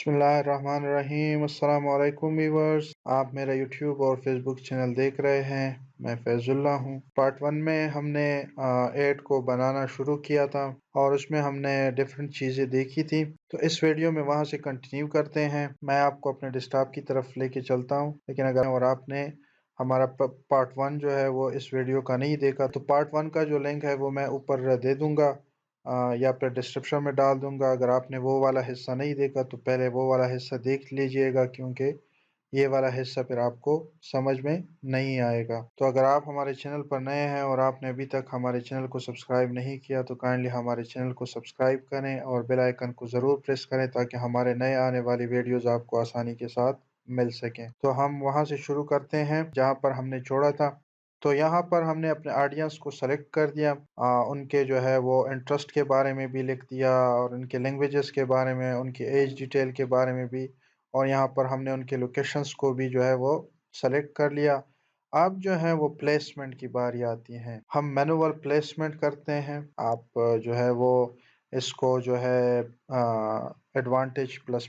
बिस्मिल्लाहिर्रहमानिर्रहीम। अस्सलाम वालेकुम व्यूअर्स, आप मेरा यूट्यूब और फेसबुक चैनल देख रहे हैं। मैं फैजुल्ला हूँ। पार्ट वन में हमने ऐड को बनाना शुरू किया था और उसमें हमने डिफरेंट चीज़ें देखी थी। तो इस वीडियो में वहाँ से कंटिन्यू करते हैं। मैं आपको अपने डेस्कटॉप की तरफ लेके चलता हूँ, लेकिन अगर और आपने हमारा पार्ट वन जो है वो इस वीडियो का नहीं देखा तो पार्ट वन का जो लिंक है वो मैं ऊपर दे दूँगा या फिर डिस्क्रिप्शन में डाल दूँगा। अगर आपने वो वाला हिस्सा नहीं देखा तो पहले वो वाला हिस्सा देख लीजिएगा, क्योंकि ये वाला हिस्सा फिर आपको समझ में नहीं आएगा। तो अगर आप हमारे चैनल पर नए हैं और आपने अभी तक हमारे चैनल को सब्सक्राइब नहीं किया तो काइंडली हमारे चैनल को सब्सक्राइब करें और बेल आइकन को ज़रूर प्रेस करें ताकि हमारे नए आने वाली वीडियोज़ आपको आसानी के साथ मिल सकें। तो हम वहाँ से शुरू करते हैं जहाँ पर हमने छोड़ा था। तो यहाँ पर हमने अपने ऑडियंस को सेलेक्ट कर दिया। उनके जो है वो इंटरेस्ट के बारे में भी लिख दिया और उनके लैंग्वेजेस के बारे में, उनकी एज डिटेल के बारे में भी, और यहाँ पर हमने उनके लोकेशंस को भी जो है वो सेलेक्ट कर लिया। अब जो है वो प्लेसमेंट की बारी आती है। हम मैनुअल प्लेसमेंट करते हैं। आप जो है वो इसको जो है एडवांटेज प्लस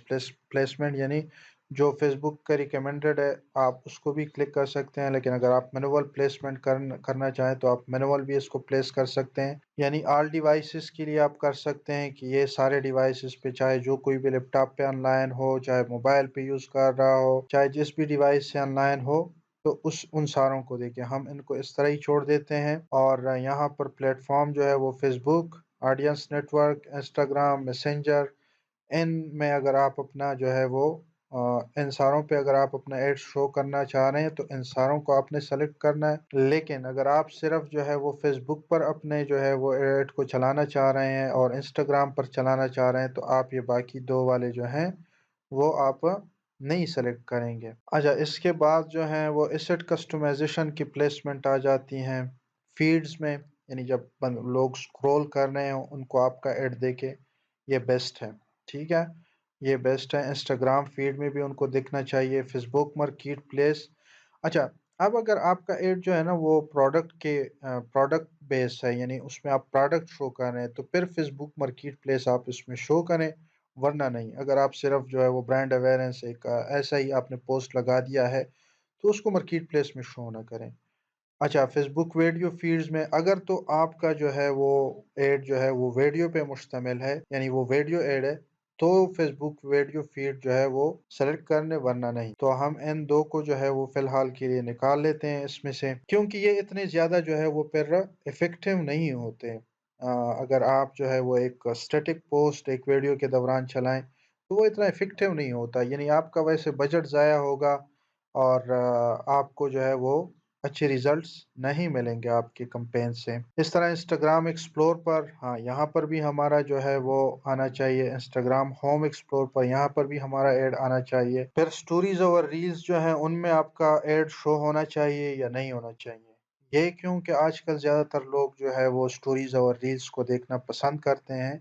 प्लेसमेंट यानी जो फेसबुक का रिकमेंडेड है आप उसको भी क्लिक कर सकते हैं, लेकिन अगर आप मैनुअल प्लेसमेंट करना चाहें तो आप मैनुअल भी इसको प्लेस कर सकते हैं। यानी ऑल डिवाइसेस के लिए आप कर सकते हैं कि ये सारे डिवाइसेस पे, चाहे जो कोई भी लैपटॉप पे ऑनलाइन हो, चाहे मोबाइल पे यूज़ कर रहा हो, चाहे जिस भी डिवाइस से ऑनलाइन हो, तो उन सारों को देखिए हम इनको इस तरह ही छोड़ देते हैं। और यहाँ पर प्लेटफॉर्म जो है वो Facebook, audience network, Instagram, Messenger, इन में अगर आप अपना जो है वो इन सारों पे अगर आप अपना एड शो करना चाह रहे हैं तो इन सारों को आपने सेलेक्ट करना है। लेकिन अगर आप सिर्फ जो है वो फेसबुक पर अपने जो है वो एड को चलाना चाह रहे हैं और इंस्टाग्राम पर चलाना चाह रहे हैं तो आप ये बाकी दो वाले जो हैं वो आप नहीं सेलेक्ट करेंगे। अच्छा, इसके बाद जो है वो एसेट कस्टमाइजेशन की प्लेसमेंट आ जाती हैं फीड्स में। यानी जब लोग स्क्रॉल कर रहे हैं उनको आपका एड देके ये बेस्ट है। ठीक है, ये बेस्ट है। इंस्टाग्राम फीड में भी उनको दिखना चाहिए, फेसबुक मार्केट प्लेस। अच्छा, अब अगर आपका एड जो है ना वो प्रोडक्ट बेस्ड है, यानी उसमें आप प्रोडक्ट शो कर रहे हैं तो फिर फेसबुक मार्केट प्लेस आप इसमें शो करें, वरना नहीं। अगर आप सिर्फ जो है वो ब्रांड अवेयरनेस एक ऐसा ही आपने पोस्ट लगा दिया है तो उसको मार्केट प्लेस में शो ना करें। अच्छा, फेसबुक वीडियो फीड्स में अगर तो आपका जो है वो एड जो है वो वीडियो पे मुश्तमिल है, यानी वो वीडियो एड है, तो फेसबुक वीडियो फीड जो है वो सेलेक्ट करने, वरना नहीं। तो हम इन दो को जो है वो फिलहाल के लिए निकाल लेते हैं इसमें से, क्योंकि ये इतने ज़्यादा जो है वो फिर इफेक्टिव नहीं होते। अगर आप जो है वो एक स्टैटिक पोस्ट एक वीडियो के दौरान चलाएं तो वो इतना इफेक्टिव नहीं होता, यानी आपका वैसे बजट ज़ाया होगा और आपको जो है वो अच्छे रिजल्ट्स नहीं मिलेंगे आपके कैंपेन से। इस तरह इंस्टाग्राम एक्सप्लोर पर, हाँ यहाँ पर भी हमारा जो है वो आना चाहिए। इंस्टाग्राम होम एक्सप्लोर पर यहाँ पर भी हमारा ऐड आना चाहिए। फिर स्टोरीज और रील्स जो है उनमें आपका ऐड शो होना चाहिए या नहीं होना चाहिए। ये क्योंकि आजकल ज़्यादातर लोग जो है वो स्टोरीज और रील्स को देखना पसंद करते हैं,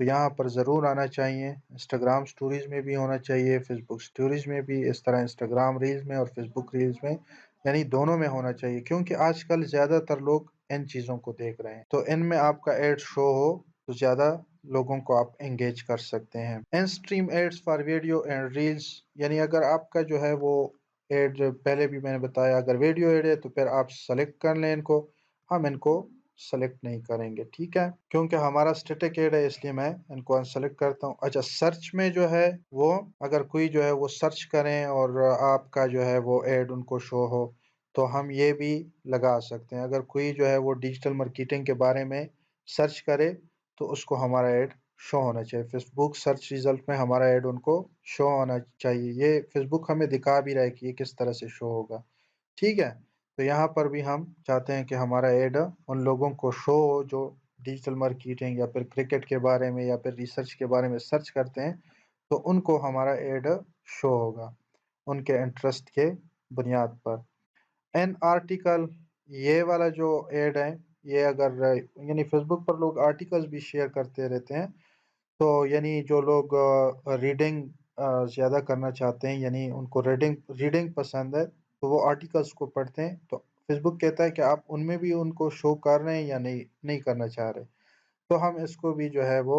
तो यहाँ पर ज़रूर आना चाहिए। इंस्टाग्राम स्टोरीज में भी होना चाहिए, फेसबुक स्टोरीज में भी, इस तरह इंस्टाग्राम रील्स में और फेसबुक रील्स में, यानी दोनों में होना चाहिए, क्योंकि आजकल ज़्यादातर लोग इन चीज़ों को देख रहे हैं। तो इनमें आपका एड शो हो तो ज़्यादा लोगों को आप एंगेज कर सकते हैं। In stream ads for video and reels, यानी अगर आपका जो है वो एड, पहले भी मैंने बताया, अगर वीडियो एड है तो फिर आप सेलेक्ट कर लें इनको। हम इनको सेलेक्ट नहीं करेंगे, ठीक है, क्योंकि हमारा स्टैटिक एड है, इसलिए मैं इनको अनसेलेक्ट करता हूँ। अच्छा, सर्च में जो है वो अगर कोई जो है वो सर्च करें और आपका जो है वो एड उनको शो हो तो हम ये भी लगा सकते हैं। अगर कोई जो है वो डिजिटल मार्केटिंग के बारे में सर्च करे तो उसको हमारा एड शो होना चाहिए। फेसबुक सर्च रिजल्ट में हमारा ऐड उनको शो होना चाहिए। ये फेसबुक हमें दिखा भी रहा है कि ये किस तरह से शो होगा, ठीक है। तो यहाँ पर भी हम चाहते हैं कि हमारा ऐड उन लोगों को शो हो जो डिजिटल मार्केटिंग या फिर क्रिकेट के बारे में या फिर रिसर्च के बारे में सर्च करते हैं, तो उनको हमारा ऐड शो होगा उनके इंटरेस्ट के बुनियाद पर। एन आर्टिकल, ये वाला जो ऐड है, ये अगर यानी फेसबुक पर लोग आर्टिकल्स भी शेयर करते रहते हैं, तो यानी जो लोग रीडिंग ज़्यादा करना चाहते हैं, यानी उनको रीडिंग रीडिंग पसंद है, तो वो आर्टिकल्स को पढ़ते हैं। तो फेसबुक कहता है कि आप उनमें भी उनको शो कर रहे हैं या नहीं नहीं करना चाह रहे, तो हम इसको भी जो है वो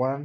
1،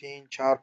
3 4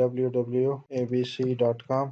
www.abc.com،